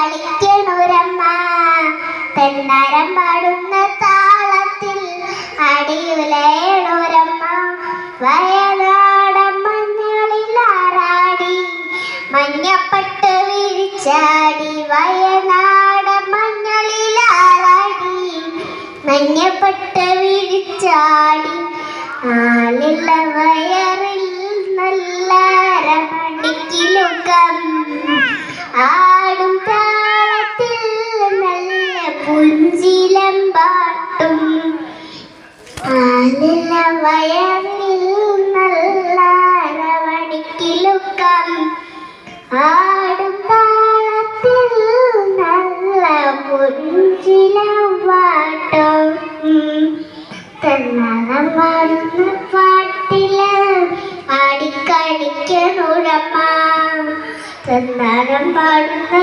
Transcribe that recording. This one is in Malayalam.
കളിക്കണുരമ്മ തെന്നാരം പാടുന്ന താളത്തിൽ അടിയുലയണുരമ്മ വയനാടൻ മഞ്ഞളിലാറാടി മഞ്ഞപ്പട്ട് വിരിച്ചാടി വയനാടൻ മഞ്ഞളിലാറാടി മഞ്ഞപ്പട്ട് വിരിച്ചാടി ആളില്ല വയറിൽ നല്ല രമണിക്കിലുക്കം ആടും താളത്തിൽ നല്ല പുഞ്ചിലമ്പാട്ടും ആളില്ല വയറിൽ നല്ല രമണിക്കിലുക്കം ആടും താളത്തിൽ നല്ല പുഞ്ചിലമ്പാട്ടും തന്നാളം പാടുന്ന പാട്ടില് ആടിക്കളിക്കണുരമ്മ തന്നാളം പാടുന്ന